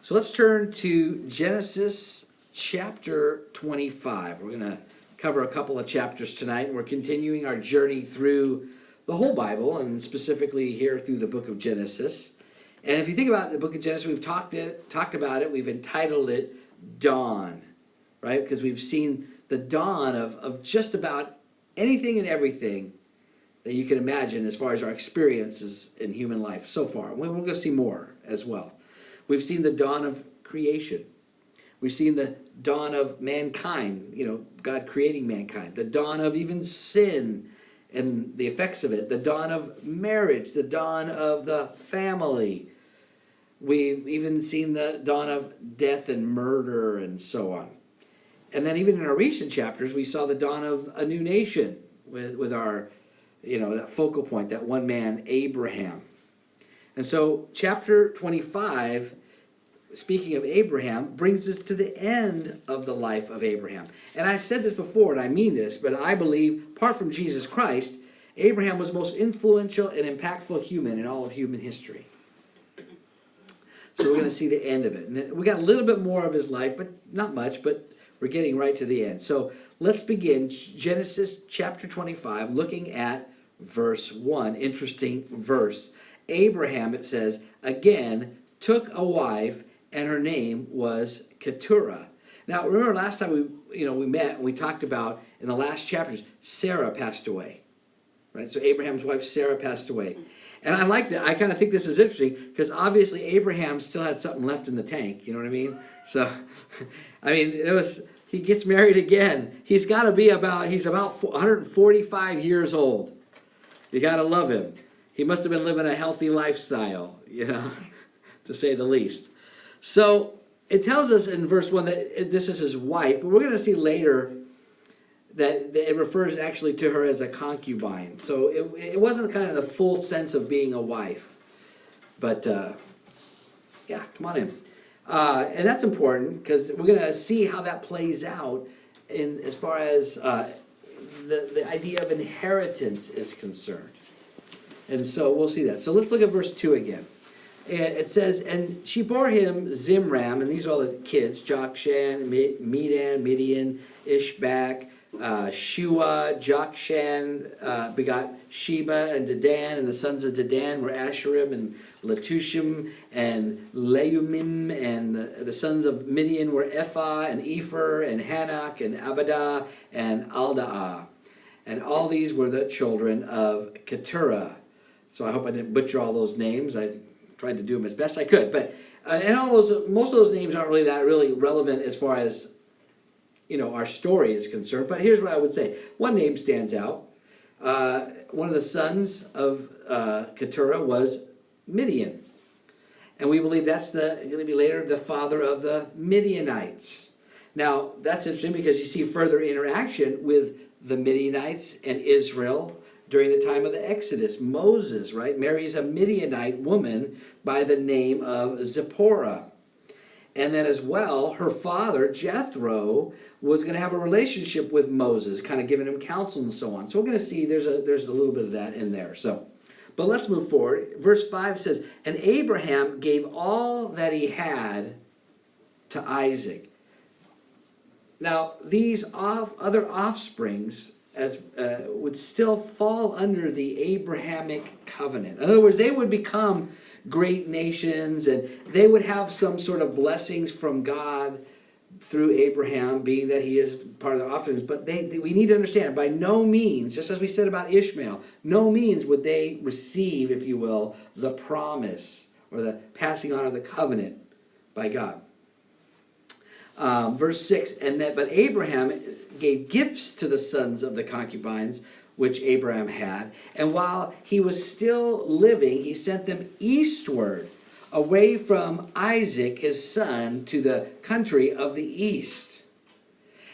So let's turn to Genesis chapter 25. We're going to cover a couple of chapters tonight. We're continuing our journey through the whole Bible, and specifically here through the book of Genesis. And if you think about the book of Genesis, we've talked about it, we've entitled it Dawn, right? Because we've seen the dawn of just about anything and everything that you can imagine as far as our experiences in human life so far. We're going to see more as well. We've seen the dawn of creation. We've seen the dawn of mankind, God creating mankind. The dawn of even sin and the effects of it. The dawn of marriage. The dawn of the family. We've even seen the dawn of death and murder and so on. And then even in our recent chapters, we saw the dawn of a new nation with our, that focal point, that one man, Abraham. And so chapter 25, speaking of Abraham, brings us to the end of the life of Abraham. And I said this before, and I mean this, but I believe, apart from Jesus Christ, Abraham was the most influential and impactful human in all of human history. So we're going to see the end of it. And we got a little bit more of his life, but not much, but we're getting right to the end. So let's begin Genesis chapter 25, looking at verse 1. Interesting verse. Abraham, it says, again took a wife, and her name was Keturah. Now, remember last time we met and we talked about in the last chapters, Sarah passed away, right? So Abraham's wife Sarah passed away, and I like that. I kind of think this is interesting because obviously Abraham still had something left in the tank. You know what I mean? So, he gets married again. He's about 145 years old. You got to love him. He must have been living a healthy lifestyle, to say the least. So it tells us in verse 1 that this is his wife, but we're going to see later that it refers actually to her as a concubine. So it wasn't kind of the full sense of being a wife. But, come on in. And that's important because we're going to see how that plays out as far as the idea of inheritance is concerned. And so we'll see that. So let's look at verse 2 again. It says, and she bore him Zimram, and these are all the kids, Jokshan, Medan, Midian, Ishbak, Shua, Jokshan, begot Sheba and Dedan, and the sons of Dedan were Asherim and Letushim and Leumim, and the sons of Midian were Ephah and Epher and Hanok and Abadah and Aldaah. And all these were the children of Keturah. So I hope I didn't butcher all those names. I tried to do them as best I could. But most of those names aren't really relevant as far as our story is concerned. But here's what I would say. One name stands out. One of the sons of Keturah was Midian. And we believe that's going to be later the father of the Midianites. Now, that's interesting because you see further interaction with the Midianites and Israel during the time of the Exodus. Moses, right, marries a Midianite woman by the name of Zipporah. And then as well, her father, Jethro, was going to have a relationship with Moses, kind of giving him counsel and so on. So we're going to see there's a little bit of that in there. But let's move forward. Verse 5 says, and Abraham gave all that he had to Isaac. Now, these other offsprings would still fall under the Abrahamic covenant. In other words, they would become great nations, and they would have some sort of blessings from God through Abraham, being that he is part of the offerings. But we need to understand, by no means, just as we said about Ishmael, no means would they receive, if you will, the promise or the passing on of the covenant by God. Verse 6, but Abraham gave gifts to the sons of the concubines which Abraham had, and while he was still living, he sent them eastward, away from Isaac, his son, to the country of the east.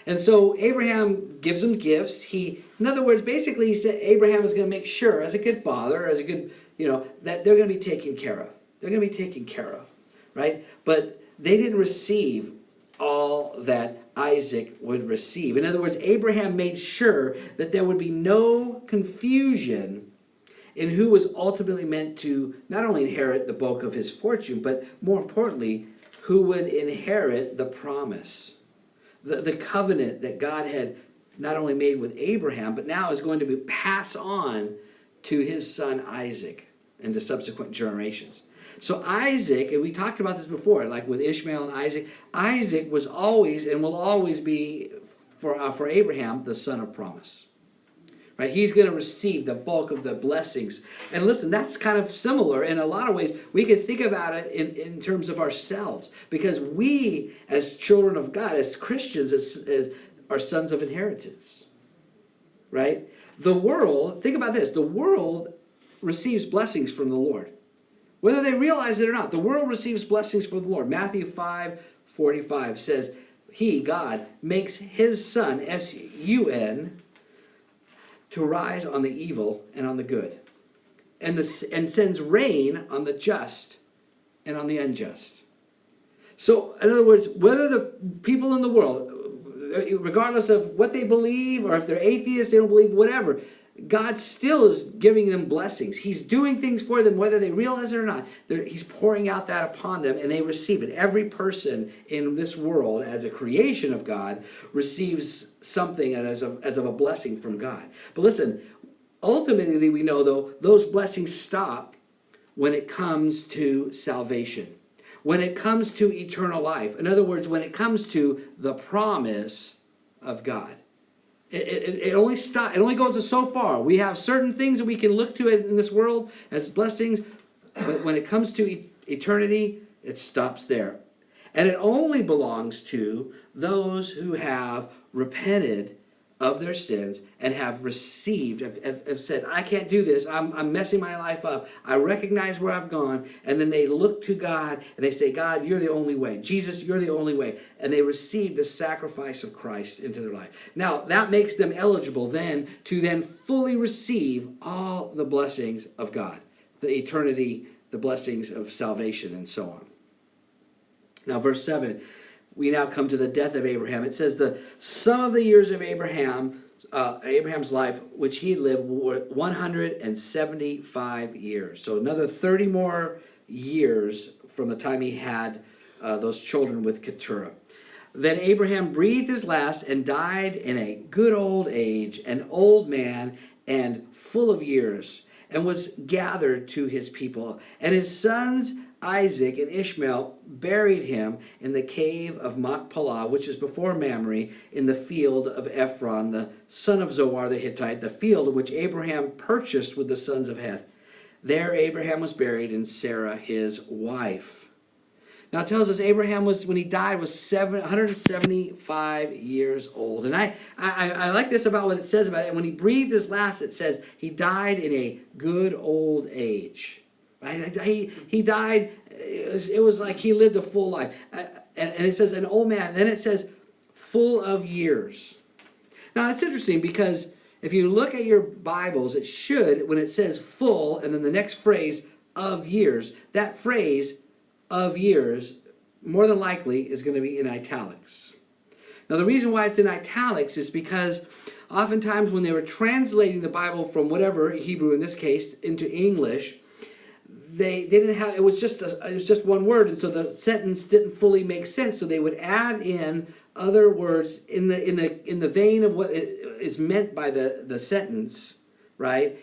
And so Abraham gives them gifts. In other words, basically he said Abraham is going to make sure, as a good father, as a good, that they're going to be taken care of. They're going to be taken care of, right? But they didn't receive all that Isaac would receive. In other words, Abraham made sure that there would be no confusion in who was ultimately meant to not only inherit the bulk of his fortune, but more importantly, who would inherit the promise, the covenant that God had not only made with Abraham, but now is going to be passed on to his son Isaac and to subsequent generations. So Isaac, and we talked about this before, like with Ishmael and Isaac, Isaac was always and will always be for Abraham the son of promise. Right? He's going to receive the bulk of the blessings. And listen, that's kind of similar in a lot of ways. We can think about it in terms of ourselves, because we, as children of God, as Christians, as are sons of inheritance. Right? The world, think about this, the world receives blessings from the Lord. Whether they realize it or not, the world receives blessings from the Lord. Matthew 5:45 says, He, God, makes His sun, S-U-N, to rise on the evil and on the good, and sends rain on the just and on the unjust. So, in other words, whether the people in the world, regardless of what they believe, or if they're atheists, they don't believe, whatever, God still is giving them blessings. He's doing things for them, whether they realize it or not. He's pouring out that upon them, and they receive it. Every person in this world, as a creation of God, receives something as of a blessing from God. But listen, ultimately we know, though, those blessings stop when it comes to salvation, when it comes to eternal life. In other words, when it comes to the promise of God. It only stops. It only goes so far. We have certain things that we can look to in this world as blessings, but when it comes to eternity, it stops there. And it only belongs to those who have repented of their sins and have received, have said, I can't do this. I'm messing my life up. I recognize where I've gone. And then they look to God and they say, God, you're the only way. Jesus, you're the only way. And they receive the sacrifice of Christ into their life. Now, that makes them eligible then to fully receive all the blessings of God, the eternity, the blessings of salvation, and so on. Now, verse 7. We now come to the death of Abraham. It says the sum of the years of Abraham's life, which he lived, were 175 years. So another 30 more years from the time he had those children with Keturah. Then Abraham breathed his last and died in a good old age, an old man and full of years, and was gathered to his people. And his sons Isaac and Ishmael buried him in the cave of Machpelah, which is before Mamre, in the field of Ephron, the son of Zoar the Hittite, the field which Abraham purchased with the sons of Heth. There Abraham was buried, and Sarah his wife. Now it tells us Abraham was, when he died, was 175 years old. And I like this about what it says about it. When he breathed his last, it says he died in a good old age. Right? He died, it was like he lived a full life. And it says an old man. Then it says full of years. Now it's interesting because if you look at your Bibles, it should, when it says full, and then the next phrase, of years, that phrase, of years, more than likely is going to be in italics. Now the reason why it's in italics is because oftentimes when they were translating the Bible from whatever, Hebrew in this case, into English, they didn't have, it was just one word, and so the sentence didn't fully make sense. So they would add in other words in the vein of what is meant by the sentence, right?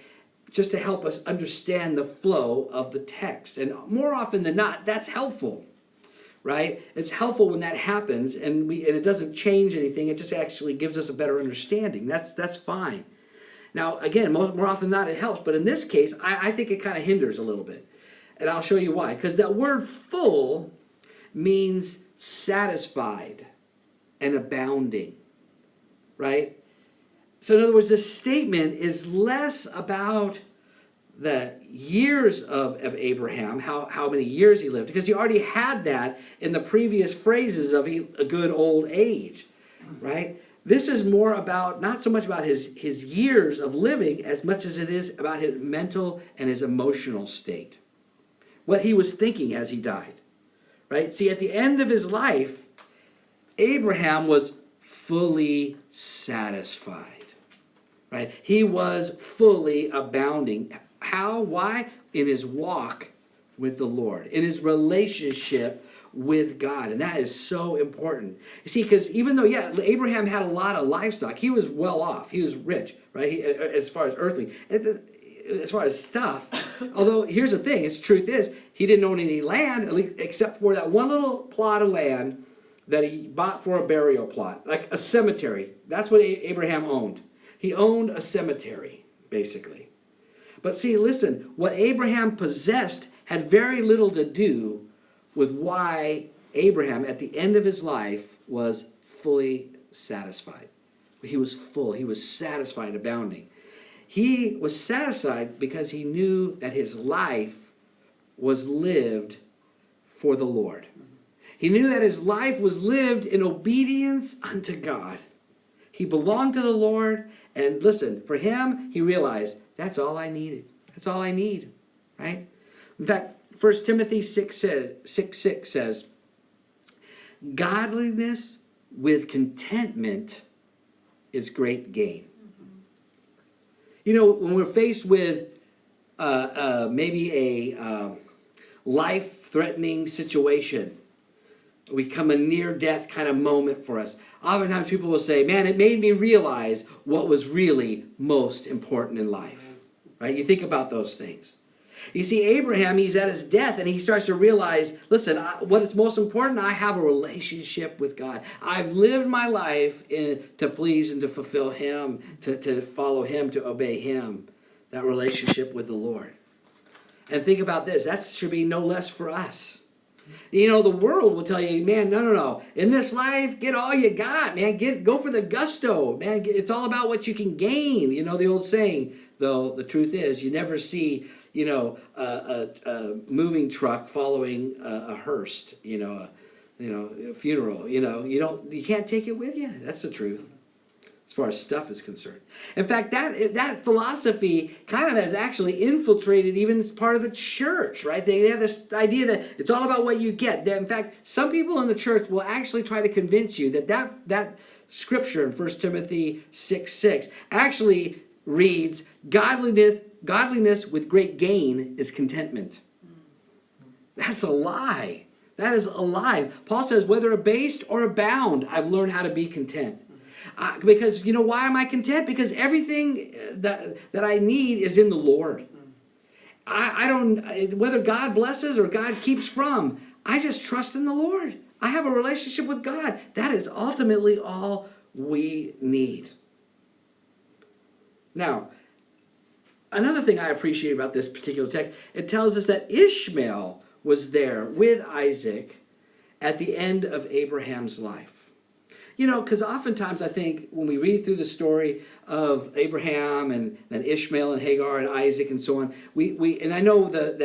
Just to help us understand the flow of the text. And more often than not, that's helpful, right? It's helpful when that happens, and it doesn't change anything. It just actually gives us a better understanding. That's fine. Now, again, more often than not, it helps. But in this case, I think it kind of hinders a little bit. And I'll show you why. Because that word full means satisfied and abounding, right? So in other words, this statement is less about the years of Abraham, how many years he lived, because he already had that in the previous phrases of a good old age, right? This is more about, not so much about his years of living as much as it is about his mental and his emotional state. What he was thinking as he died, right? See, at the end of his life, Abraham was fully satisfied, right? He was fully abounding. How? Why? In his walk with the Lord, in his relationship with God. And that is so important. You see, because even though, yeah, Abraham had a lot of livestock, he was well off. He was rich, right? As far as earthly. As far as stuff, although here's the thing, the truth is, he didn't own any land, at least except for that one little plot of land that he bought for a burial plot, like a cemetery. That's what Abraham owned. He owned a cemetery, basically. But see, listen, what Abraham possessed had very little to do with why Abraham, at the end of his life, was fully satisfied. He was full. He was satisfied, abounding. He was satisfied because he knew that his life was lived for the Lord. He knew that his life was lived in obedience unto God. He belonged to the Lord, and listen, for him, he realized, that's all I needed. That's all I need, right? In fact, 1 Timothy 6:6 says, godliness with contentment is great gain. You know, when we're faced with maybe a life-threatening situation, we come a near-death kind of moment for us. Oftentimes people will say, man, it made me realize what was really most important in life. Right? You think about those things. You see, Abraham, he's at his death, and he starts to realize, listen, what is most important, I have a relationship with God. I've lived my life to please and to fulfill him, to follow him, to obey him. That relationship with the Lord. And think about this, that should be no less for us. You know, the world will tell you, man, no. In this life, get all you got, man. Go for the gusto, man. It's all about what you can gain. You know the old saying, though, the truth is, you never see, you know, a moving truck following a hearse, a funeral. You can't take it with you. That's the truth, as far as stuff is concerned. In fact, that philosophy kind of has actually infiltrated even as part of the church, right? They have this idea that it's all about what you get. In fact, some people in the church will actually try to convince you that scripture in 1 Timothy 6:6 actually reads, godliness with great gain is contentment. That's a lie. That is a lie. Paul says, whether abased or abound, I've learned how to be content. Because, you know, why am I content? Because everything that I need is in the Lord. I don't, whether God blesses or God keeps from, I just trust in the Lord. I have a relationship with God. That is ultimately all we need. Now, another thing I appreciate about this particular text, it tells us that Ishmael was there with Isaac at the end of Abraham's life. You know, because oftentimes I think when we read through the story of Abraham and then Ishmael and Hagar and Isaac and so on, and I know that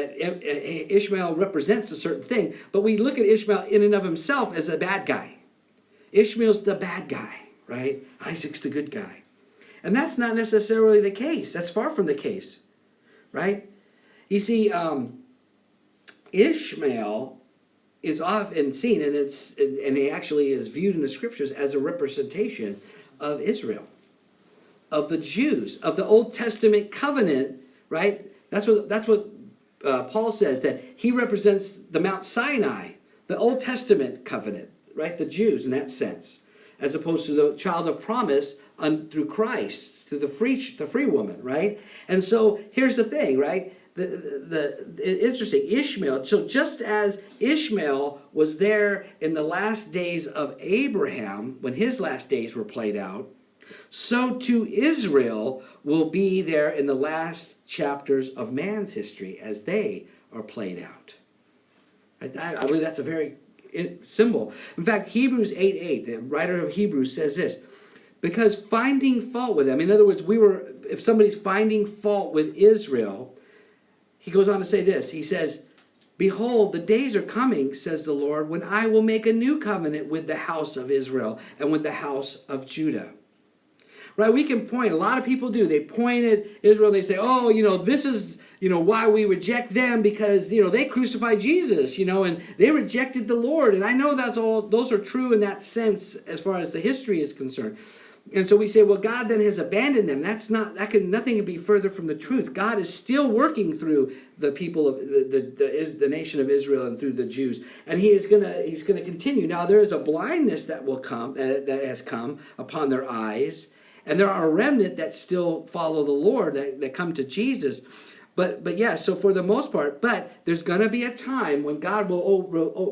Ishmael represents a certain thing, but we look at Ishmael in and of himself as a bad guy. Ishmael's the bad guy, right? Isaac's the good guy. And that's not necessarily the case. That's far from the case, right? You see, Ishmael is often seen, and he actually is viewed in the scriptures as a representation of Israel, of the Jews, of the Old Testament covenant, right? That's what Paul says, that he represents the Mount Sinai, the Old Testament covenant, right? The Jews in that sense, as opposed to the child of promise through Christ, through the free woman, right? And so here's the thing, right? The interesting, Ishmael, so just as Ishmael was there in the last days of Abraham, when his last days were played out, so too Israel will be there in the last chapters of man's history as they are played out. I believe that's a very symbol. In fact, Hebrews 8:8, the writer of Hebrews says this, because finding fault with them, in other words, if somebody's finding fault with Israel, he goes on to say this. He says, behold, the days are coming, says the Lord, when I will make a new covenant with the house of Israel and with the house of Judah. Right? We can point, a lot of people do. They point at Israel, they say, oh, this is, why we reject them, because, they crucified Jesus, and they rejected the Lord. And I know those are true in that sense as far as the history is concerned. And so we say, well, God then has abandoned them. Nothing can be further from the truth. God is still working through the people of the nation of Israel and through the Jews, and he's gonna continue. Now there is a blindness that will come, that has come upon their eyes, and there are a remnant that still follow the Lord, that come to Jesus. But yeah, so for the most part, but there's going to be a time when God will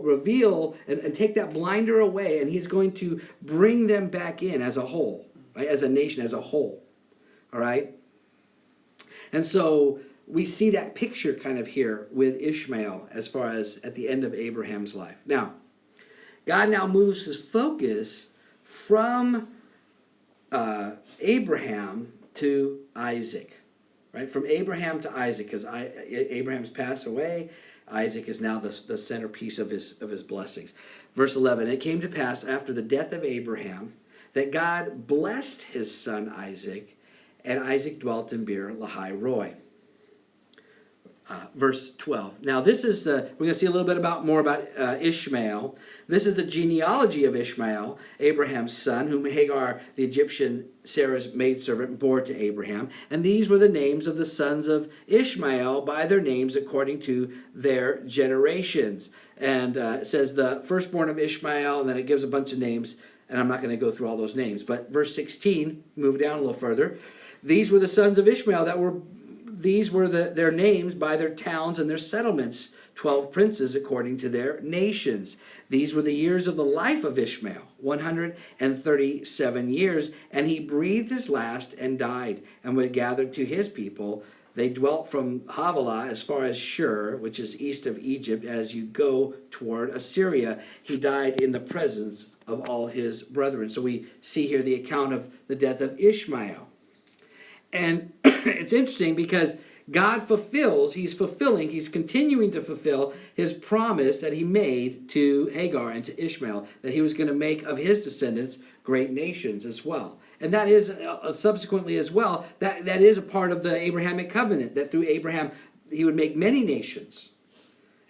reveal and take that blinder away, and he's going to bring them back in as a whole, right? As a nation, as a whole, all right? And so we see that picture kind of here with Ishmael as far as at the end of Abraham's life. Now, God now moves his focus from Abraham to Isaac. Right, from Abraham to Isaac, because Abraham's passed away, Isaac is now the centerpiece of his blessings. Verse 11, it came to pass after the death of Abraham that God blessed his son Isaac, and Isaac dwelt in Beer Lahai Roi. Verse 12. Now this is we're going to see a little bit more about Ishmael. This is the genealogy of Ishmael, Abraham's son, whom Hagar, the Egyptian, Sarah's maidservant, bore to Abraham. And these were the names of the sons of Ishmael by their names according to their generations. And it says the firstborn of Ishmael, and then it gives a bunch of names, and I'm not going to go through all those names. But verse 16, move down a little further. These were the sons of Ishmael These were their names by their towns and their settlements, 12 princes according to their nations. These were the years of the life of Ishmael, 137 years, and he breathed his last and died, and was gathered to his people. They dwelt from Havilah as far as Shur, which is east of Egypt, as you go toward Assyria. He died in the presence of all his brethren. So we see here the account of the death of Ishmael. And it's interesting because God he's continuing to fulfill his promise that he made to Hagar and to Ishmael, that he was going to make of his descendants great nations as well. And that is subsequently as well, that is a part of the Abrahamic covenant, that through Abraham he would make many nations.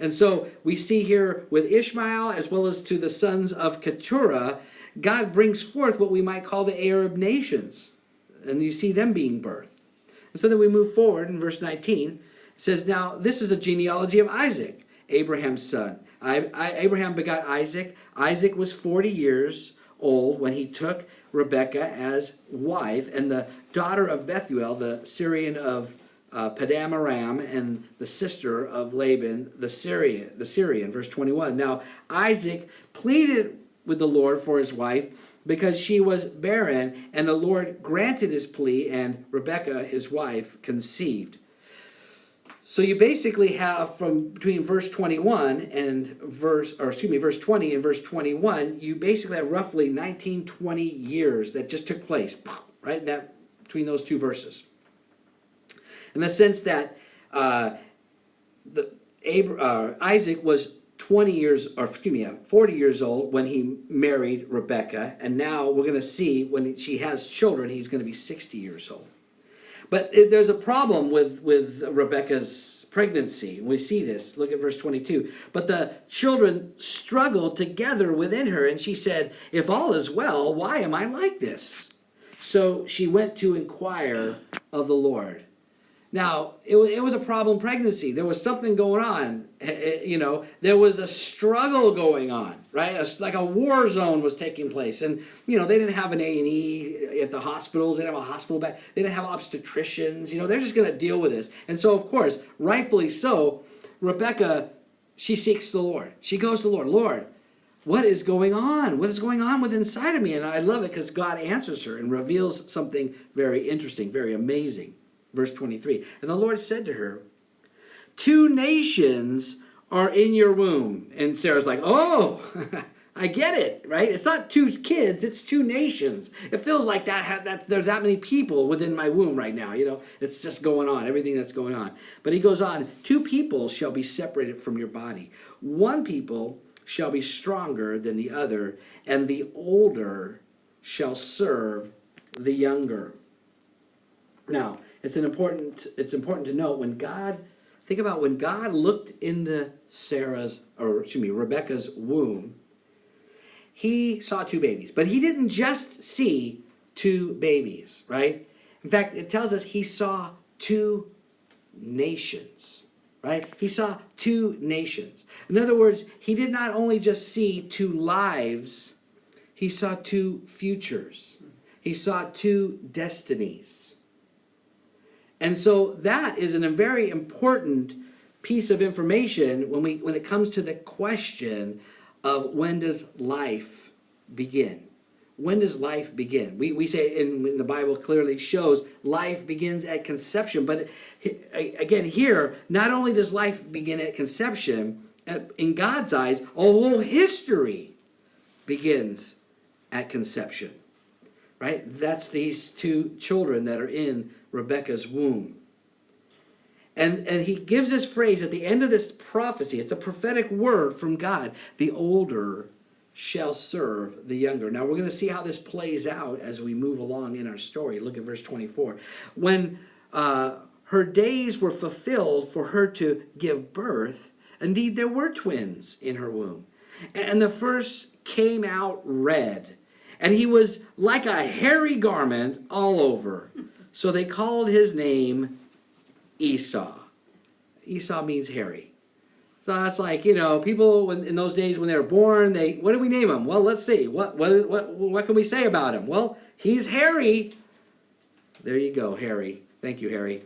And so we see here with Ishmael as well as to the sons of Keturah, God brings forth what we might call the Arab nations. And you see them being birthed. And so then we move forward in verse 19. It says, now this is a genealogy of Isaac, Abraham's son. Abraham begot Isaac. Isaac was 40 years old when he took Rebekah as wife, and the daughter of Bethuel, the Syrian of Padam Aram, and the sister of Laban, the Syrian. Verse 21. Now Isaac pleaded with the Lord for his wife, because she was barren, and the Lord granted his plea, and Rebekah, his wife, conceived. So you basically have from between verse 21 and verse 20 and verse 21, you basically have roughly 19-20 years that just took place, right? That between those two verses. In the sense that Isaac was 40 years old when he married Rebekah, and now we're going to see when she has children, he's going to be 60 years old. But there's a problem with Rebekah's pregnancy. We see this. Look at verse 22. But the children struggled together within her, and she said, if all is well, why am I like this? So she went to inquire of the Lord. Now, it was a problem pregnancy. There was something going on. There was a struggle going on, right? Like a war zone was taking place. And, they didn't have an A&E at the hospitals. They didn't have a hospital back. They didn't have obstetricians. They're just going to deal with this. And so, of course, rightfully so, Rebekah, she seeks the Lord. She goes to the Lord. Lord, what is going on? What is going on within inside of me? And I love it because God answers her and reveals something very interesting, very amazing. Verse 23, and the Lord said to her, 2 nations are in your womb. And Sarah's like, oh, I get it, right? It's not 2 kids, it's 2 nations. It feels like there's that many people within my womb right now. It's just going on, everything that's going on. But he goes on, 2 people shall be separated from your body. 1 people shall be stronger than the other, and the older shall serve the younger. Now, it's important to note when God looked into Rebekah's womb, he saw 2 babies. But he didn't just see two babies, right? In fact, it tells us he saw two nations, right? He saw two nations. In other words, he did not only just see two lives, he saw two futures. He saw two destinies. And so that is a very important piece of information when it comes to the question of when does life begin? When does life begin? We say in the Bible clearly shows life begins at conception. But again, here, not only does life begin at conception, in God's eyes, a whole history begins at conception. Right? That's these two children that are in Rebekah's womb. And he gives this phrase at the end of this prophecy. It's a prophetic word from God. The older shall serve the younger. Now we're going to see how this plays out as we move along in our story. Look at verse 24. When her days were fulfilled for her to give birth, indeed there were twins in her womb. And the first came out red, and he was like a hairy garment all over. So they called his name Esau. Esau means hairy. So that's like, people in those days when they were born, what do we name him? Well, let's see. What can we say about him? Well, he's hairy. There you go, Harry. Thank you, Harry.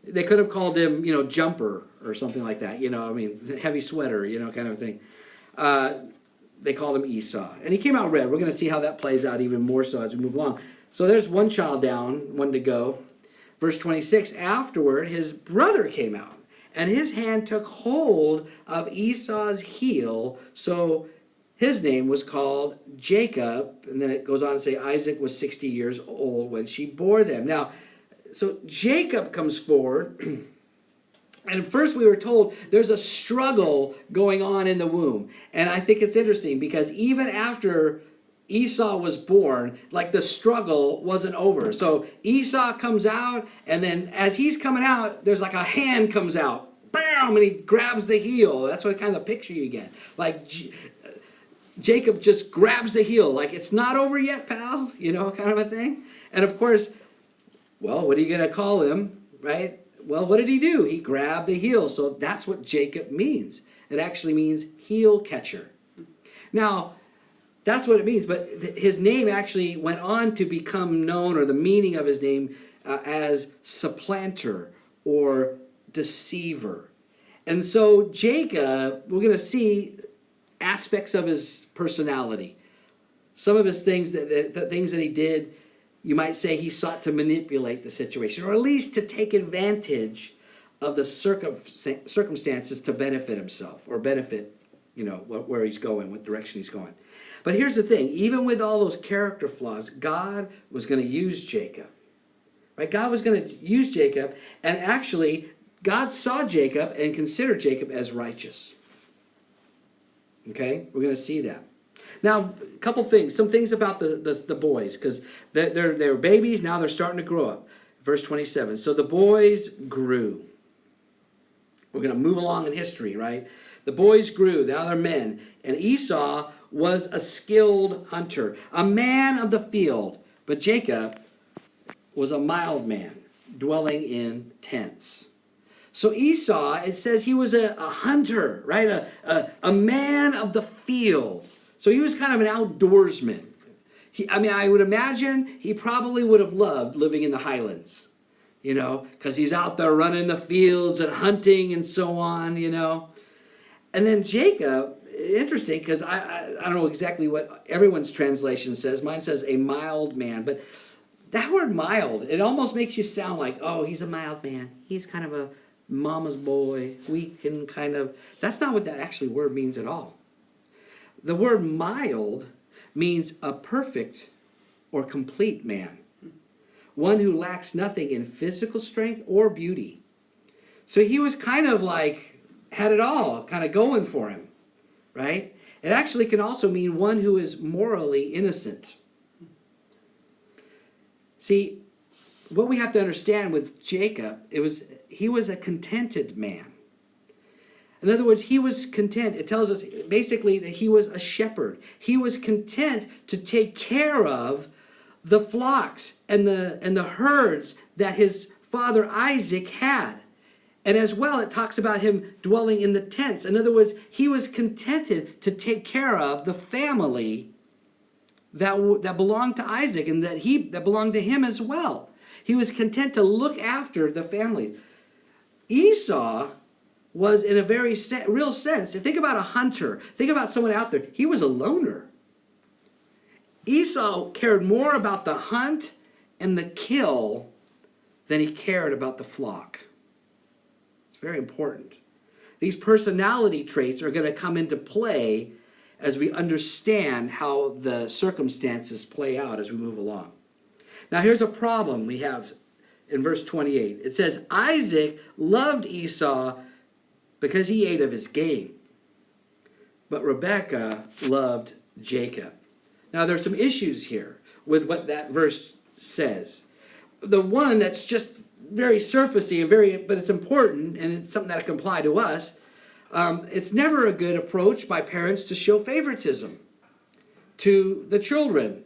They could have called him, Jumper or something like that. Heavy sweater, kind of thing. They called him Esau. And he came out red. We're going to see how that plays out even more so as we move along. So there's one child down, one to go. Verse 26, afterward his brother came out, and his hand took hold of Esau's heel, so his name was called Jacob. And then it goes on to say Isaac was 60 years old when she bore them. Now, so Jacob comes forward, and at first we were told there's a struggle going on in the womb. And I think it's interesting because even after Esau was born, like the struggle wasn't over. So Esau comes out, and then as he's coming out, there's like a hand comes out. Bam! And he grabs the heel. That's what kind of picture you get. Like Jacob just grabs the heel. Like, it's not over yet, pal. Kind of a thing. And of course, well, what are you going to call him, right? Well, what did he do? He grabbed the heel. So that's what Jacob means. It actually means heel catcher. Now, that's what it means, but his name actually went on to become known, or the meaning of his name, as supplanter or deceiver. And so Jacob, we're going to see aspects of his personality. Some of his things, the things that he did, you might say he sought to manipulate the situation, or at least to take advantage of the circumstances to benefit himself, or benefit, where he's going, what direction he's going. But here's the thing, even with all those character flaws, God was going to use Jacob. Right? God was going to use Jacob, and actually, God saw Jacob and considered Jacob as righteous. Okay? We're going to see that. Now, a couple things, some things about the boys, because they're babies, now they're starting to grow up. Verse 27, so the boys grew. We're going to move along in history, right? The boys grew, now they're men. And Esau was a skilled hunter, a man of the field. But Jacob was a mild man, dwelling in tents. So Esau, it says he was a hunter, right? A man of the field. So he was kind of an outdoorsman. I would imagine he probably would have loved living in the highlands, because he's out there running the fields and hunting and so on, And then Jacob, interesting, because I don't know exactly what everyone's translation says. Mine says a mild man, but that word mild, it almost makes you sound like, oh, he's a mild man. He's kind of a mama's boy, weak and kind of... That's not what that actually word means at all. The word mild means a perfect or complete man. One who lacks nothing in physical strength or beauty. So he was kind of like, had it all kind of going for him, right? It actually can also mean one who is morally innocent. See, what we have to understand with Jacob, he was a contented man. In other words, he was content. It tells us basically that he was a shepherd. He was content to take care of the flocks and the herds that his father Isaac had. And as well, it talks about him dwelling in the tents. In other words, he was contented to take care of the family that belonged to Isaac and that belonged to him as well. He was content to look after the family. Esau was, in a very real sense, if think about a hunter, think about someone out there, he was a loner. Esau cared more about the hunt and the kill than he cared about the flock. It's very important. These personality traits are going to come into play as we understand how the circumstances play out as we move along. Now here's a problem we have in verse 28. It says, Isaac loved Esau because he ate of his game, but Rebekah loved Jacob. Now there's some issues here with what that verse says. The one that's just very surfacey and but it's important, and it's something that can apply to us. It's never a good approach by parents to show favoritism to the children,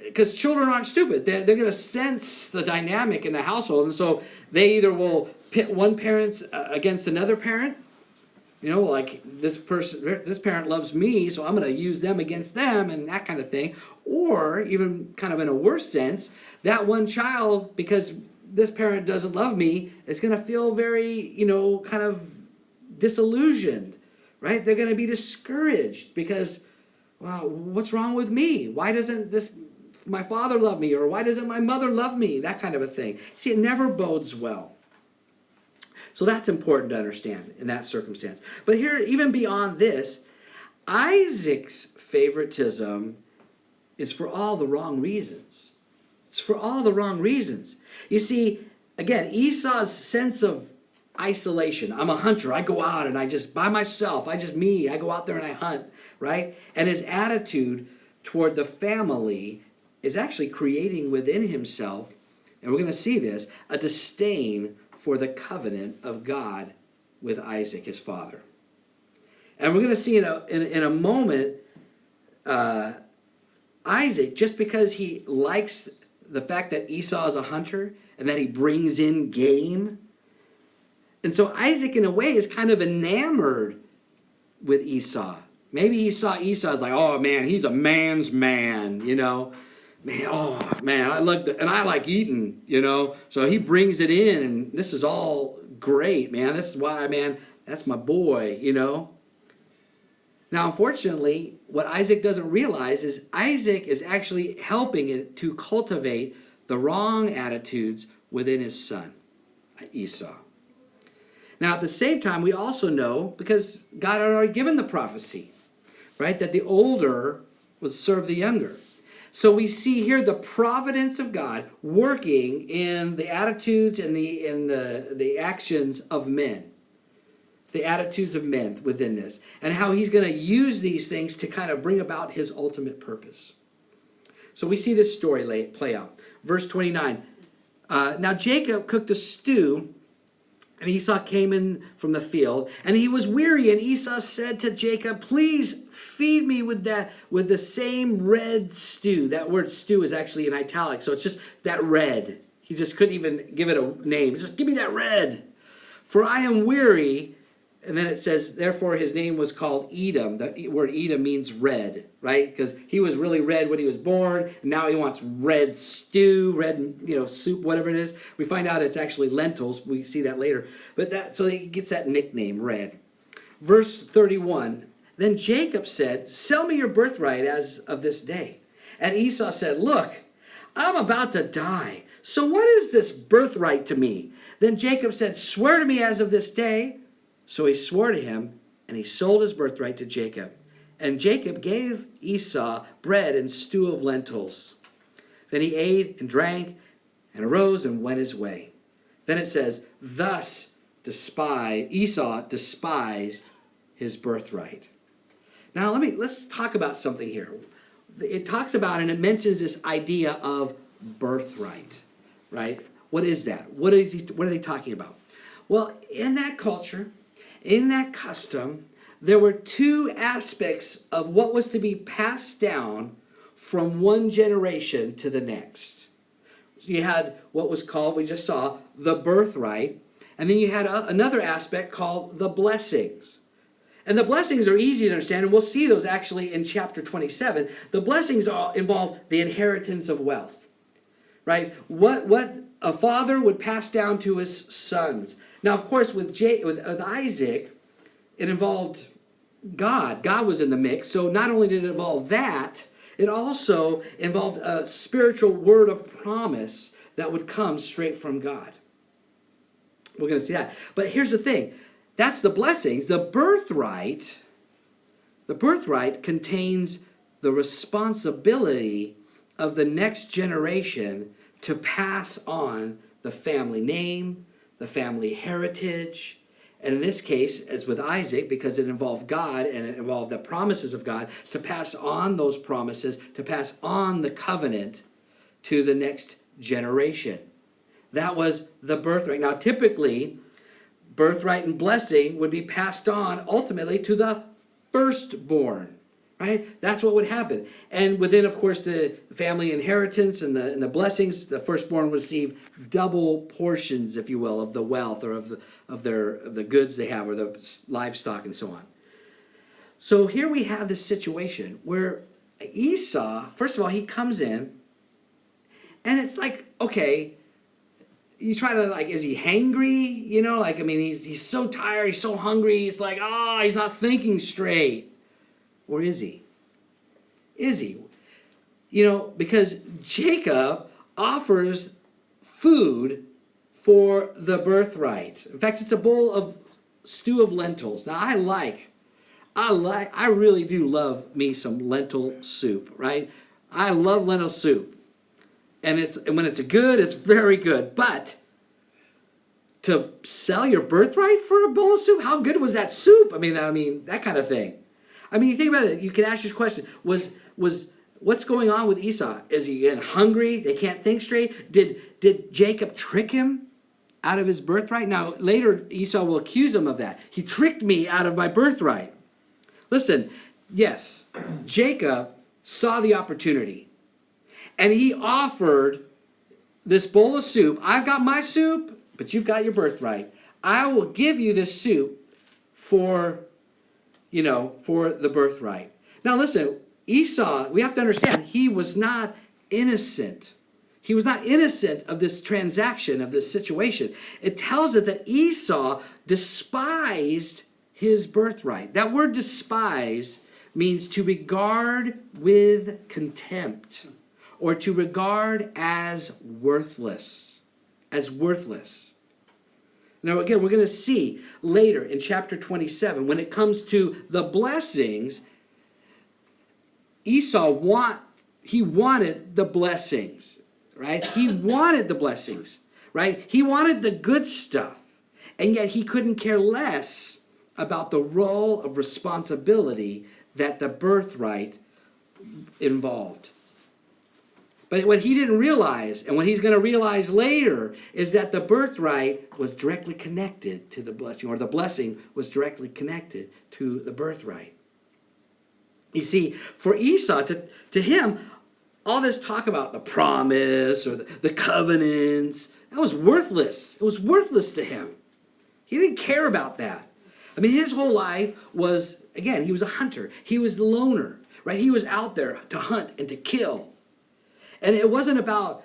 because children aren't stupid. They're going to sense the dynamic in the household, and so they either will pit one parent against another parent. You know, like this parent loves me, so I'm going to use them against them, and that kind of thing. Or even kind of in a worse sense, that one child, because this parent doesn't love me, is going to feel very, kind of disillusioned, right? They're going to be discouraged because, well, what's wrong with me? Why doesn't my father love me? Or why doesn't my mother love me? That kind of a thing. See, it never bodes well. So that's important to understand in that circumstance. But here, even beyond this, Isaac's favoritism is for all the wrong reasons. It's for all the wrong reasons. You see, again, Esau's sense of isolation. I'm a hunter. I go out and I just, by myself, I go out there and I hunt, right? And his attitude toward the family is actually creating within himself, and we're going to see this, a disdain for the covenant of God with Isaac, his father. And we're going to see in a moment, Isaac, just because he likes the fact that Esau is a hunter and that he brings in game. And so Isaac, in a way, is kind of enamored with Esau. Maybe he saw Esau as like, oh man, he's a man's man, Man, oh man, I like eating, So he brings it in, and this is all great, man. This is why, man, that's my boy, Now, unfortunately, what Isaac doesn't realize is Isaac is actually helping it to cultivate the wrong attitudes within his son, Esau. Now, at the same time, we also know, because God had already given the prophecy, right, that the older would serve the younger. So we see here the providence of God working in the attitudes and the actions of men. The attitudes of men within this, and how he's going to use these things to kind of bring about his ultimate purpose. So we see this story play out. Verse 29. Now Jacob cooked a stew, and Esau came in from the field, and he was weary, and Esau said to Jacob, please feed me with the same red stew. That word stew is actually in italics, so it's just that red. He just couldn't even give it a name. Just give me that red. For I am weary. And then it says, therefore his name was called Edom. The word Edom means red, right? Because he was really red when he was born, and now he wants red stew, red, soup, whatever it is. We find out it's actually lentils. We see that later. So he gets that nickname, red. Verse 31, then Jacob said, sell me your birthright as of this day. And Esau said, look, I'm about to die. So what is this birthright to me? Then Jacob said, swear to me as of this day. So he swore to him, and he sold his birthright to Jacob. And Jacob gave Esau bread and stew of lentils. Then he ate and drank and arose and went his way. Then it says, thus Esau despised his birthright. Now let's talk about something here. It talks about, and it mentions this idea of birthright, right? What is that? What are they talking about? Well, in that culture, in that custom, there were two aspects of what was to be passed down from one generation to the next. You had what was called, we just saw, the birthright. And then you had another aspect called the blessings. And the blessings are easy to understand, and we'll see those actually in chapter 27. The blessings involve the inheritance of wealth, right? What a father would pass down to his sons. Now, of course, with Isaac, it involved God. God was in the mix. So not only did it involve that, it also involved a spiritual word of promise that would come straight from God. We're going to see that. But here's the thing. That's the blessings. The birthright contains the responsibility of the next generation to pass on the family name, the family heritage, and in this case, as with Isaac, because it involved God and it involved the promises of God, to pass on those promises, to pass on the covenant to the next generation. That was the birthright. Now, typically, birthright and blessing would be passed on ultimately to the firstborn, right? That's what would happen. And within, of course, the family inheritance and the blessings, the firstborn would receive double portions, if you will, of the wealth or of the goods they have or the livestock and so on. So here we have this situation where Esau, first of all, he comes in and it's like, okay, you try to, like, is he hangry? You know, like, I mean, he's so tired, he's so hungry, it's like, he's not thinking straight. Or is he? Is he? You know, because Jacob offers food for the birthright. In fact, it's a bowl of stew of lentils. Now, I really do love me some lentil soup, right? I love lentil soup. And when it's good, it's very good. But to sell your birthright for a bowl of soup, how good was that soup? I mean that kind of thing. I mean, you think about it. You can ask this question: Was what's going on with Esau? Is he getting hungry? They can't think straight. Did Jacob trick him out of his birthright? Now later Esau will accuse him of that. He tricked me out of my birthright. Listen, yes, Jacob saw the opportunity. And he offered this bowl of soup. I've got my soup, but you've got your birthright. I will give you this soup for the birthright. Now listen, Esau, we have to understand, he was not innocent. He was not innocent of this transaction, of this situation. It tells us that Esau despised his birthright. That word despise means to regard with contempt, or to regard as worthless. As worthless. Now again, we're going to see later in chapter 27, when it comes to the blessings, Esau wanted the blessings, right? He wanted the blessings, right? He wanted the good stuff. And yet he couldn't care less about the role of responsibility that the birthright involved. But what he didn't realize, and what he's going to realize later, is that the birthright was directly connected to the blessing, or the blessing was directly connected to the birthright. You see, for Esau, to him, all this talk about the promise or the covenants, that was worthless. It was worthless to him. He didn't care about that. I mean, his whole life was, again, he was a hunter. He was the loner, right? He was out there to hunt and to kill. And it wasn't about,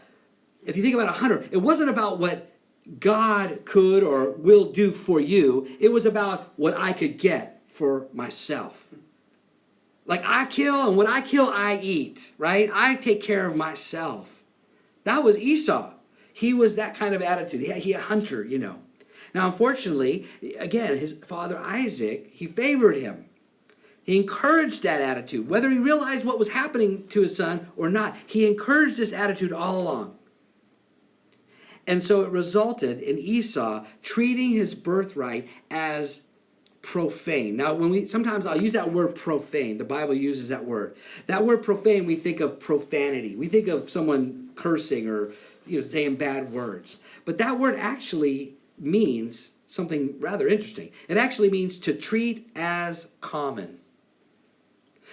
if you think about a hunter, it wasn't about what God could or will do for you. It was about what I could get for myself. Like I kill, and what I kill, I eat, right? I take care of myself. That was Esau. He was that kind of attitude. He a hunter, you know. Now, unfortunately, again, his father Isaac, he favored him. He encouraged that attitude. Whether he realized what was happening to his son or not, he encouraged this attitude all along. And so it resulted in Esau treating his birthright as profane. Now, sometimes I'll use that word profane. The Bible uses that word. That word profane, we think of profanity. We think of someone cursing or saying bad words. But that word actually means something rather interesting. It actually means to treat as common.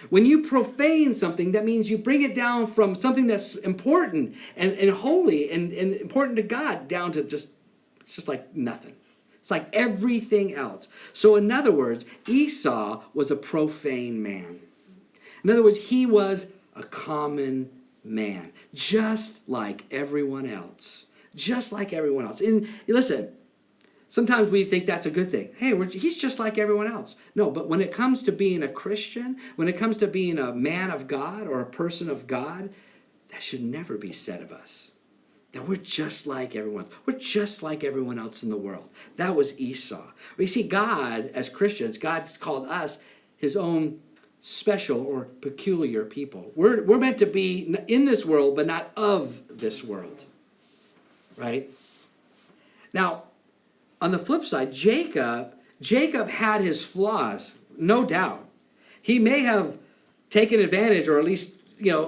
When you profane something, that means you bring it down from something that's important and holy and important to God down to it's just like nothing. It's like everything else. So in other words, Esau was a profane man. In other words, he was a common man, just like everyone else. Just like everyone else. And listen, sometimes we think that's a good thing. Hey, he's just like everyone else. No, but when it comes to being a Christian, when it comes to being a man of God or a person of God, that should never be said of us. That we're just like everyone. We're just like everyone else in the world. That was Esau. We see God, as Christians, God's called us his own special or peculiar people. We're meant to be in this world, but not of this world. Right? Now, on the flip side, Jacob had his flaws, no doubt. He may have taken advantage, or at least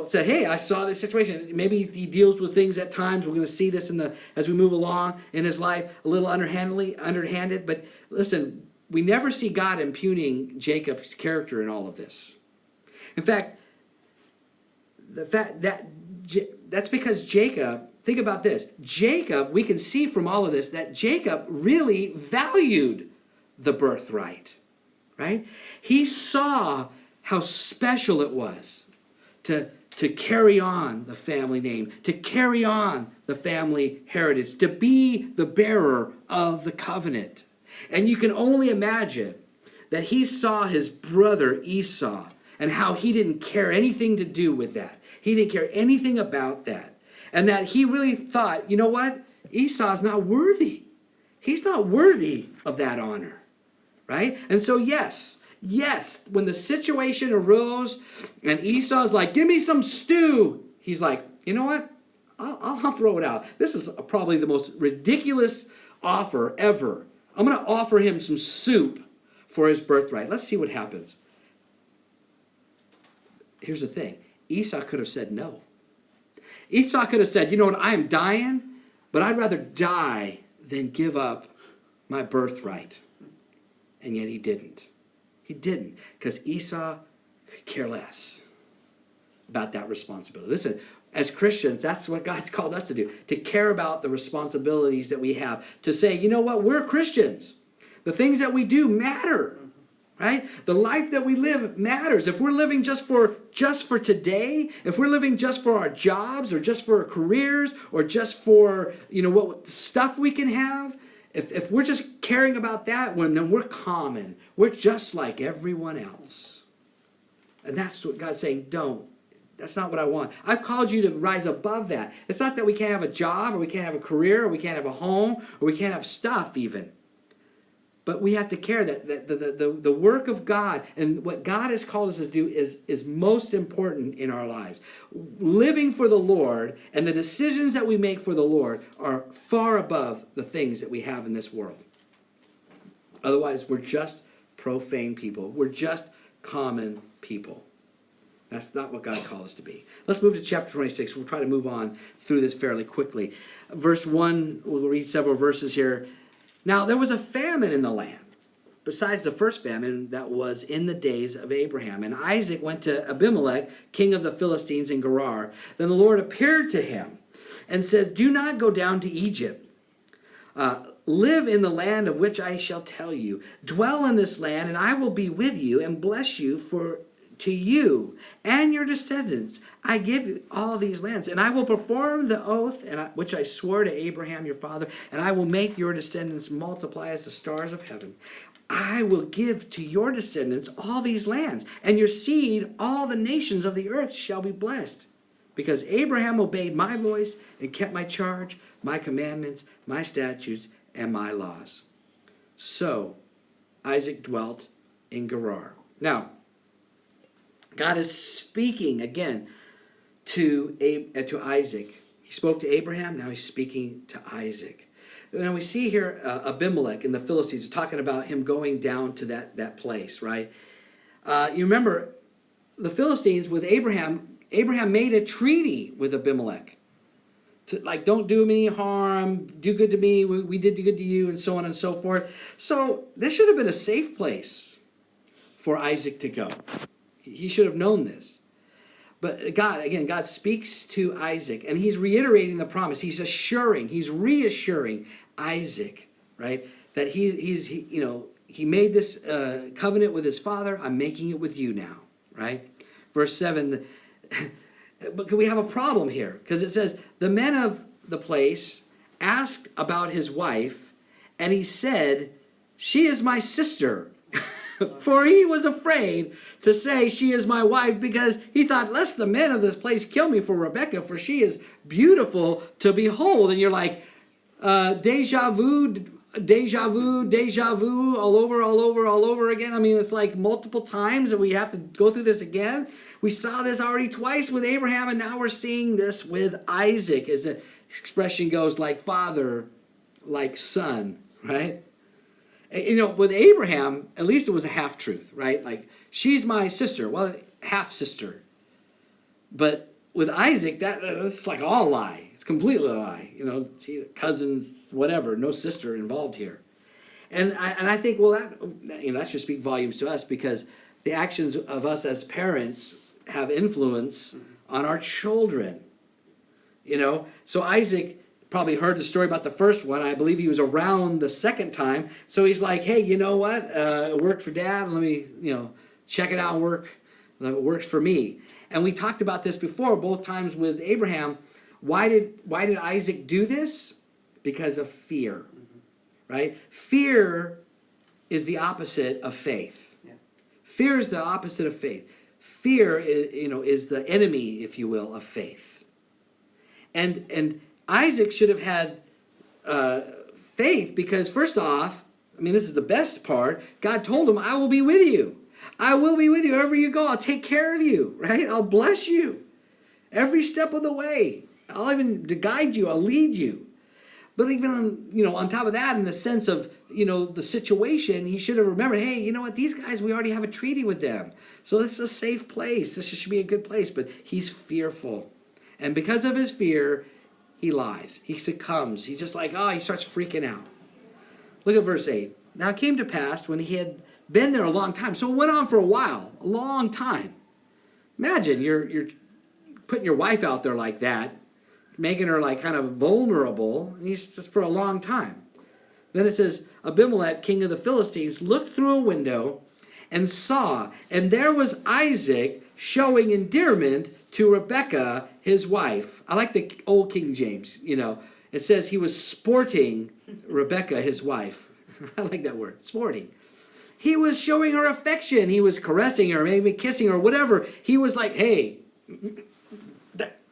said, hey, I saw this situation. Maybe he deals with things at times. We're going to see this as we move along in his life, a little underhanded. But listen, we never see God impugning Jacob's character in all of this. In fact, that's because Jacob, think about this. Jacob, we can see from all of this that Jacob really valued the birthright, right? He saw how special it was to carry on the family name, to carry on the family heritage, to be the bearer of the covenant. And you can only imagine that he saw his brother Esau and how he didn't care anything to do with that. He didn't care anything about that. And that he really thought, you know what? Esau's not worthy. He's not worthy of that honor, right? And so yes, when the situation arose and Esau's like, give me some stew, he's like, you know what? I'll throw it out. This is probably the most ridiculous offer ever. I'm going to offer him some soup for his birthright. Let's see what happens. Here's the thing. Esau could have said no. Esau could have said, you know what? I am dying, but I'd rather die than give up my birthright. And yet he didn't. He didn't, because Esau could care less about that responsibility. Listen, as Christians, that's what God's called us to do, to care about the responsibilities that we have, to say, you know what, we're Christians. The things that we do matter, right? The life that we live matters. If we're living just for today, if we're living just for our jobs or just for our careers or just for, what stuff we can have, if we're just caring about that, then we're common. We're just like everyone else. And that's what God's saying, don't. That's not what I want. I've called you to rise above that. It's not that we can't have a job or we can't have a career or we can't have a home or we can't have stuff even. But we have to care that the work of God and what God has called us to do is most important in our lives. Living for the Lord and the decisions that we make for the Lord are far above the things that we have in this world. Otherwise, we're just profane people. We're just common people. That's not what God called us to be. Let's move to chapter 26. We'll try to move on through this fairly quickly. Verse 1, we'll read several verses here. Now, there was a famine in the land, besides the first famine that was in the days of Abraham. And Isaac went to Abimelech, king of the Philistines in Gerar. Then the Lord appeared to him and said, do not go down to Egypt. Live in the land of which I shall tell you. Dwell in this land, and I will be with you and bless you to you and your descendants. I give you all these lands, and I will perform the oath which I swore to Abraham your father, and I will make your descendants multiply as the stars of heaven. I will give to your descendants all these lands, and your seed all the nations of the earth shall be blessed, because Abraham obeyed my voice and kept my charge, my commandments, my statutes, and my laws. So Isaac dwelt in Gerar. Now, God is speaking again to Isaac. He spoke to Abraham, now he's speaking to Isaac. Now we see here Abimelech in the Philistines talking about him going down to that place, right? You remember the Philistines with Abraham made a treaty with Abimelech. Don't do me any harm, do good to me, we did good to you, and so on and so forth. So this should have been a safe place for Isaac to go. He should have known this. But God speaks to Isaac, and he's reiterating the promise. He's reassuring Isaac, right? That he made this covenant with his father. I'm making it with you now, right? Verse 7, but we have a problem here, because it says, the men of the place asked about his wife, and he said, she is my sister. For he was afraid to say she is my wife, because he thought, lest the men of this place kill me for Rebekah, for she is beautiful to behold. And you're like, deja vu, all over again. I mean, it's like multiple times that we have to go through this again. We saw this already twice with Abraham, and now we're seeing this with Isaac, as the expression goes, like father, like son, right? With Abraham, at least it was a half-truth, right? Like, she's my sister. Well, half-sister. But with Isaac, that's like all lie. It's completely a lie. Cousins, whatever, no sister involved here. And I think, well, that should speak volumes to us, because the actions of us as parents have influence on our children. So Isaac probably heard the story about the first one. I believe he was around the second time. So he's like, hey, you know what? It worked for Dad. Let me, check it out and work. It works for me. And we talked about this before, both times with Abraham. Why did Isaac do this? Because of fear, right? Fear is the opposite of faith. Yeah. Fear is the opposite of faith. Fear is the enemy, if you will, of faith. And Isaac should have had faith, because first off, this is the best part. God told him, I will be with you. I will be with you wherever you go. I'll take care of you, right? I'll bless you every step of the way. I'll even guide you. I'll lead you. But even on top of that, in the sense of, the situation, he should have remembered, hey, you know what? These guys, we already have a treaty with them. So this is a safe place. This should be a good place. But he's fearful. And because of his fear, he lies. He succumbs. He's just like, he starts freaking out. Look at verse 8. Now it came to pass when he had been there a long time. So it went on for a while, a long time. Imagine you're putting your wife out there like that, making her like kind of vulnerable. And he's just for a long time. Then it says, Abimelech, king of the Philistines, looked through a window and saw, and there was Isaac showing endearment to Rebekah, his wife. I like the old King James, It says he was sporting Rebekah, his wife. I like that word, sporting. He was showing her affection. He was caressing her, maybe kissing her, whatever. He was like, hey,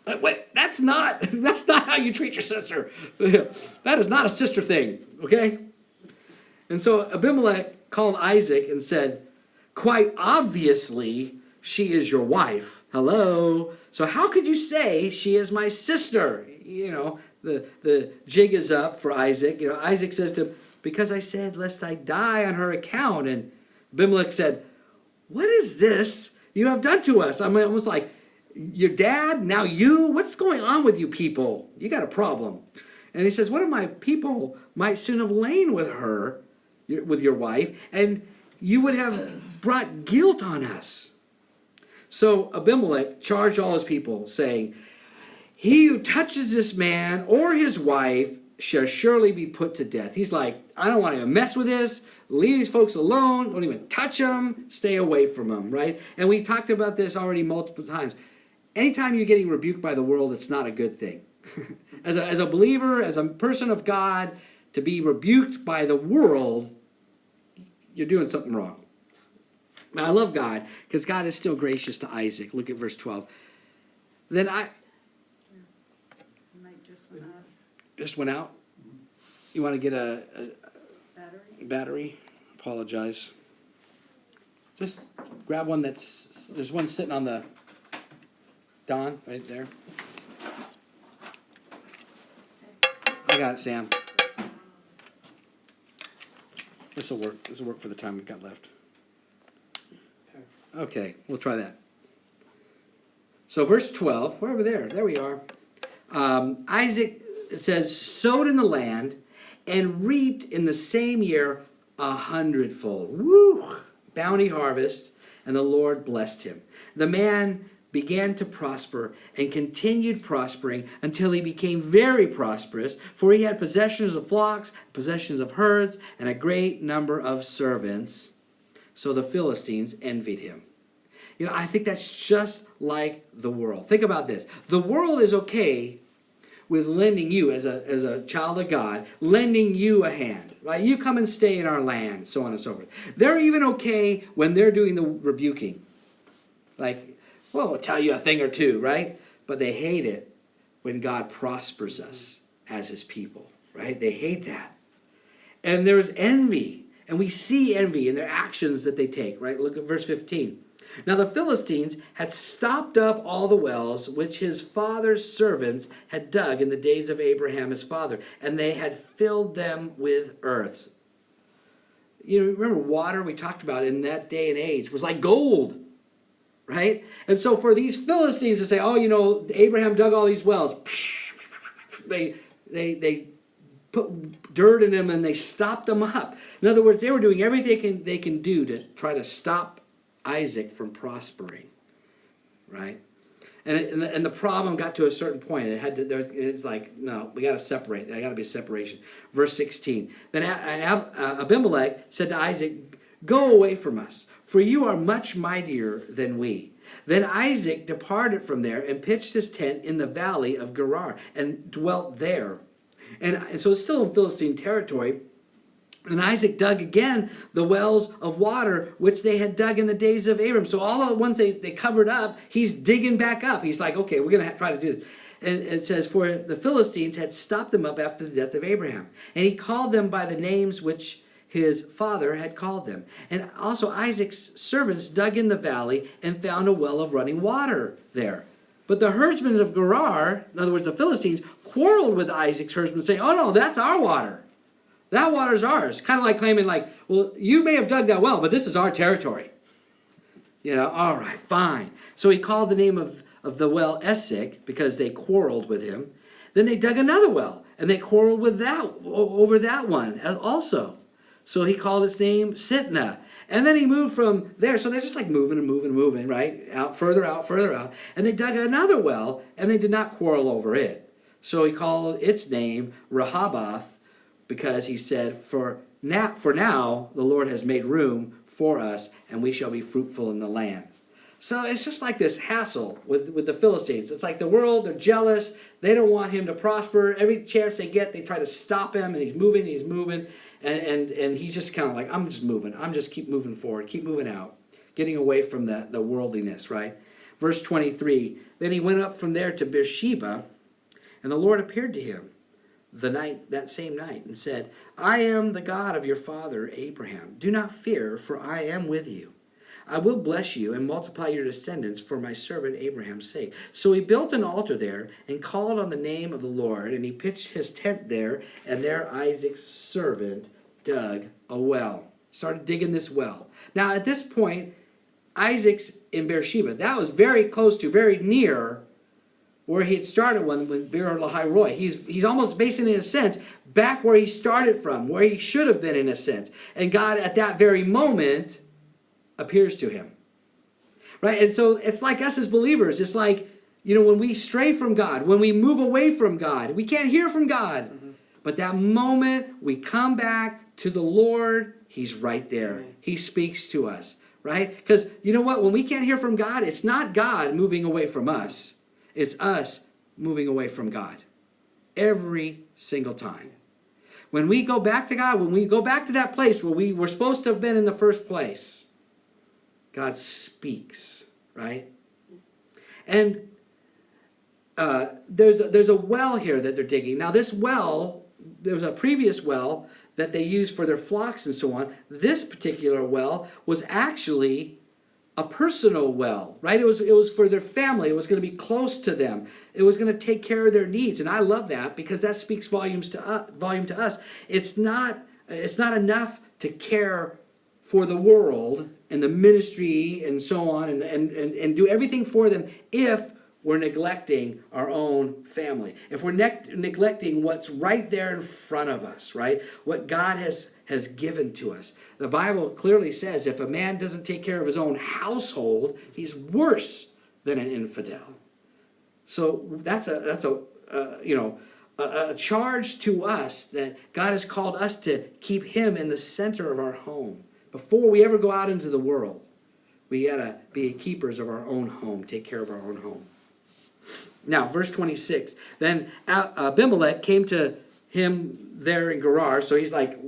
wait, that's not how you treat your sister. That is not a sister thing, okay? And so Abimelech called Isaac and said, quite obviously, she is your wife. Hello. So how could you say she is my sister? The jig is up for Isaac. Isaac says to him, because I said, lest I die on her account. And Abimelech said, what is this you have done to us? I'm almost like, your dad, now you? What's going on with you people? You got a problem. And he says, one of my people might soon have lain with her, with your wife, and you would have brought guilt on us. So Abimelech charged all his people, saying, he who touches this man or his wife shall surely be put to death. He's like, I don't want to mess with this. Leave these folks alone. Don't even touch them. Stay away from them, right? And we talked about this already multiple times. Anytime you're getting rebuked by the world, it's not a good thing. As a believer, as a person of God, to be rebuked by the world, you're doing something wrong. Now, I love God, because God is still gracious to Isaac. Look at verse 12. Then just went out? You want to get a battery? Apologize. Just grab one there's one sitting on the Don, right there. I got it, Sam. This will work. This will work for the time we've got left. Okay, we'll try that. So verse 12, we're over there. There we are. Isaac, it says, sowed in the land and reaped in the same year 100-fold. Woo! Bounty harvest. and the Lord blessed him. The man began to prosper and continued prospering until he became very prosperous, for he had possessions of flocks, possessions of herds, and a great number of servants. So the Philistines envied him. You know, I think that's just like the world. Think about this. The world is okay with lending you, as a child of God, lending you a hand, right? You come and stay in our land, so on and so forth. They're even okay when they're doing the rebuking. Like, well, we'll tell you a thing or two, right? But they hate it when God prospers us as his people, right? They hate that. And there's envy, and we see envy in their actions that they take, right? Look at verse 15. Now the Philistines had stopped up all the wells which his father's servants had dug in the days of Abraham his father, and they had filled them with earth. You know, remember water we talked about in that day and age was like gold, right? And so for these Philistines to say, oh, you know, Abraham dug all these wells, they put dirt in them and they stopped them up. In other words, they were doing everything they can do to try to stop Isaac from prospering, right? And the problem got to a certain point. It's like, no, we got to separate. There got to be a separation. Verse 16. Then Abimelech said to Isaac, "Go away from us, for you are much mightier than we." Then Isaac departed from there and pitched his tent in the valley of Gerar and dwelt there. And so it's still in Philistine territory. And Isaac dug again the wells of water which they had dug in the days of Abram. So all the ones they covered up, he's digging back up. He's like, okay, we're going to try to do this. And it says, for the Philistines had stopped them up after the death of Abraham. And he called them by the names which his father had called them. And also Isaac's servants dug in the valley and found a well of running water there. But the herdsmen of Gerar, in other words, the Philistines, quarreled with Isaac's herdsmen, saying, oh no, that's our water. That water's ours. Kind of like claiming like, well, you may have dug that well, but this is our territory. You know, all right, fine. So he called the name of the well Esek because they quarreled with him. Then they dug another well, and they quarreled with that over that one also. So he called its name Sitnah. And then he moved from there. So they're just like moving and moving and moving, right? Out, further out, further out. And they dug another well, and they did not quarrel over it. So he called its name Rehoboth, because he said, for now the Lord has made room for us, and we shall be fruitful in the land. So it's just like this hassle with the Philistines. It's like the world, they're jealous. They don't want him to prosper. Every chance they get, they try to stop him, and he's moving. And he's just kind of like, I'm just moving. I'm just keep moving forward, keep moving out, getting away from the worldliness, right? Verse 23, then he went up from there to Beersheba, and the Lord appeared to him that same night and said, I am the God of your father Abraham. Do not fear, for I am with you. I will bless you and multiply your descendants for my servant Abraham's sake. So he built an altar there and called on the name of the Lord, and he pitched his tent there, and there Isaac's servant dug a well. Started digging this well. Now at this point, Isaac's in Beersheba. That was very close to, very near where he had started with Beer Lahai Roy. He's almost basically, in a sense, back where he started from, where he should have been in a sense. And God, at that very moment, appears to him. Right? And so it's like us as believers. It's like, you know, when we stray from God, when we move away from God, we can't hear from God. Mm-hmm. But that moment we come back to the Lord, he's right there. Mm-hmm. He speaks to us. Right? Because you know what? When we can't hear from God, it's not God moving away from us. It's us moving away from God. Every single time. When we go back to God, when we go back to that place where we were supposed to have been in the first place, God speaks, right? And there's a well here that they're digging. Now this well, there was a previous well that they used for their flocks and so on. This particular well was actually a personal well, right? It was for their family. It was going to be close to them. It was going to take care of their needs, and I love that because that speaks volume to us. It's not enough to care for the world and the ministry and so on and do everything for them if we're neglecting our own family. If we're neglecting what's right there in front of us, right? What God has given to us. The Bible clearly says if a man doesn't take care of his own household, he's worse than an infidel. So that's a charge to us that God has called us to keep him in the center of our home. Before we ever go out into the world, we got to be keepers of our own home, take care of our own home. Now, verse 26. Then Abimelech came to him there in Gerar, so he's like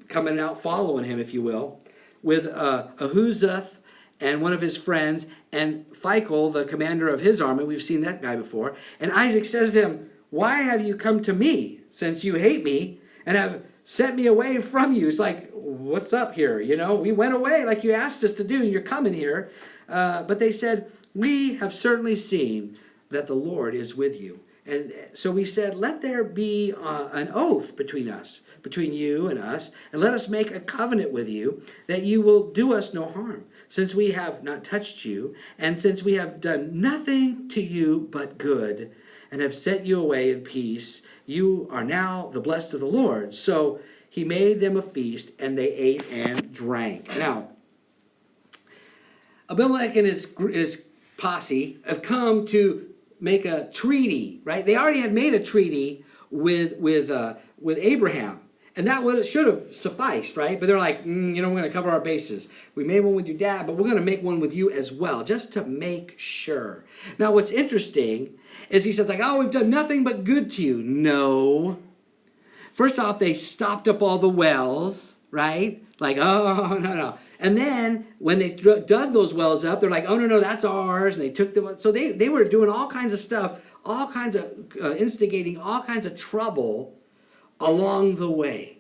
coming out following him, if you will, with Ahuzath and one of his friends, and Phicol, the commander of his army. We've seen that guy before. And Isaac says to him, why have you come to me, since you hate me, and have sent me away from you? It's like, what's up here? We went away like you asked us to do, and you're coming here. But they said, we have certainly seen that the Lord is with you. And so we said, let there be an oath between us, between you and us, and let us make a covenant with you that you will do us no harm, since we have not touched you, and since we have done nothing to you but good, and have sent you away in peace. You are now the blessed of the Lord. So he made them a feast, and they ate and drank. Now, Abimelech and his posse have come to make a treaty, right? They already had made a treaty with Abraham, and that should have sufficed, right? But they're like, we're going to cover our bases. We made one with your dad, but we're going to make one with you as well, just to make sure. Now, what's interesting is he says, we've done nothing but good to you. No. First off, they stopped up all the wells, right? Like, oh, no. And then when they dug those wells up, they're like, oh, no, that's ours. And they took them. So they were doing all kinds of stuff, all kinds of instigating all kinds of trouble along the way.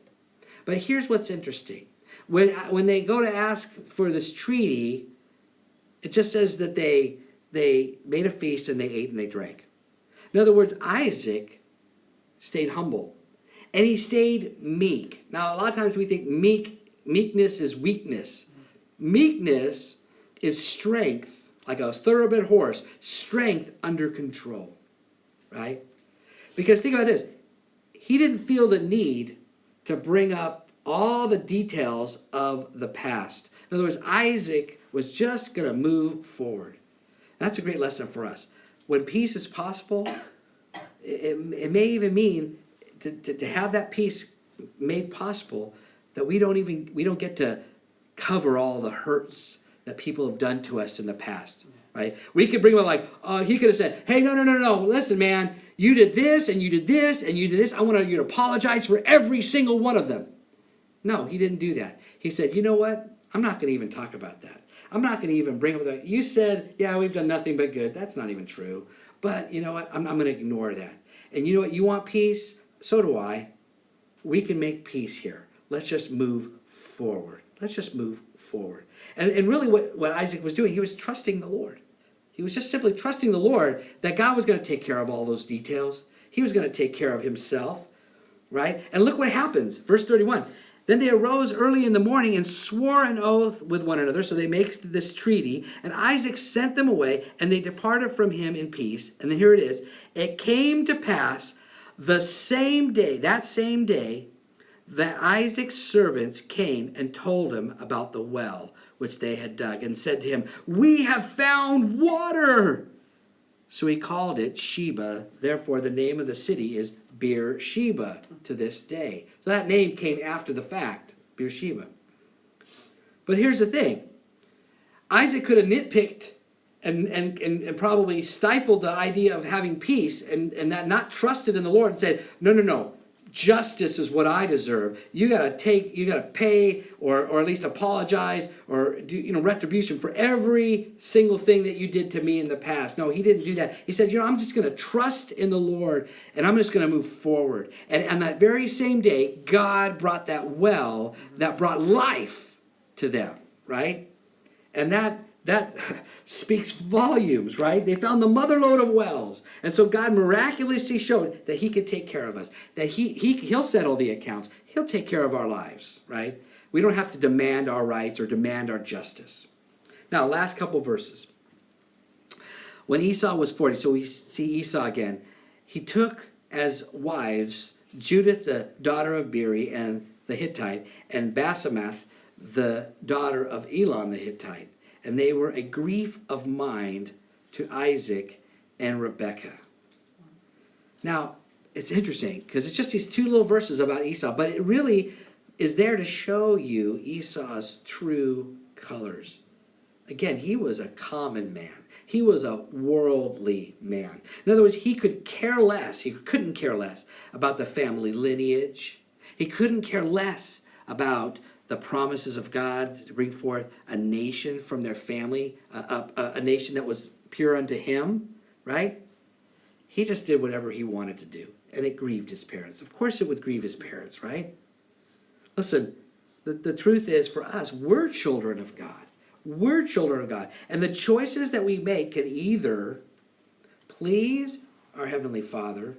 But here's what's interesting. When they go to ask for this treaty, it just says that they made a feast and they ate and they drank. In other words, Isaac stayed humble. And he stayed meek. Now, a lot of times we think meekness is weakness. Meekness is strength, like a thoroughbred horse, strength under control, right? Because think about this. He didn't feel the need to bring up all the details of the past. In other words, Isaac was just going to move forward. That's a great lesson for us. When peace is possible, it may even mean to have that peace made possible that we don't get to cover all the hurts that people have done to us in the past, right? We could bring them he could have said, hey, no, listen, man, you did this and you did this and you did this. I want you to apologize for every single one of them. No, he didn't do that. He said, you know what? I'm not going to even talk about that. I'm not going to even bring up that. You said, yeah, we've done nothing but good. That's not even true. But you know what? I'm going to ignore that. And you know what? You want peace? So do I. We can make peace here. Let's just move forward. And really what Isaac was doing, he was trusting the Lord. He was just simply trusting the Lord that God was going to take care of all those details. He was going to take care of himself, right? And look what happens. Verse 31. Then they arose early in the morning and swore an oath with one another. So they make this treaty. And Isaac sent them away, and they departed from him in peace. And then here it is. It came to pass that same day, that Isaac's servants came and told him about the well which they had dug, and said to him, we have found water. So he called it Sheba. Therefore, the name of the city is Beersheba to this day. So that name came after the fact, Beersheba. But here's the thing. Isaac could have nitpicked and probably stifled the idea of having peace and that not trusted in the Lord and said, no. Justice is what I deserve. You got to pay or at least apologize or do retribution for every single thing that you did to me in the past. No, he didn't do that. He said, I'm just going to trust in the Lord and I'm just going to move forward. And on that very same day, God brought that well that brought life to them, right? And that speaks volumes, right? They found the motherlode of wells. And so God miraculously showed that he could take care of us, that he'll settle the accounts. He'll take care of our lives, right? We don't have to demand our rights or demand our justice. Now, last couple verses. When Esau was 40, so we see Esau again, he took as wives Judith, the daughter of Beeri and the Hittite, and Basemath, the daughter of Elon the Hittite. And they were a grief of mind to Isaac and Rebekah. Now, it's interesting because it's just these two little verses about Esau, but it really is there to show you Esau's true colors. Again, he was a common man. He was a worldly man. In other words, he couldn't care less about the family lineage. He couldn't care less about the promises of God to bring forth a nation from their family, a nation that was pure unto him, right? He just did whatever he wanted to do, and it grieved his parents. Of course it would grieve his parents, right? Listen, the truth is for us, we're children of God. We're children of God. And the choices that we make can either please our Heavenly Father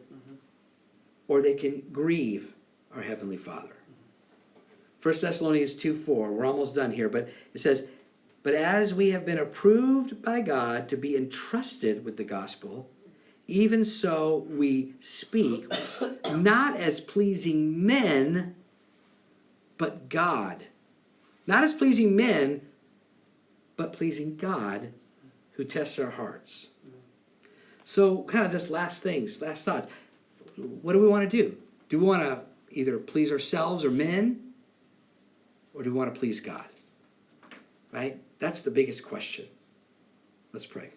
or they can grieve our Heavenly Father. 1 Thessalonians 2:4, we're almost done here, but it says, but as we have been approved by God to be entrusted with the gospel, even so we speak, not as pleasing men, but God. Not as pleasing men, but pleasing God who tests our hearts. So kind of just last thoughts. What do we want to do? Do we want to either please ourselves or men? Or do we want to please God? Right? That's the biggest question. Let's pray.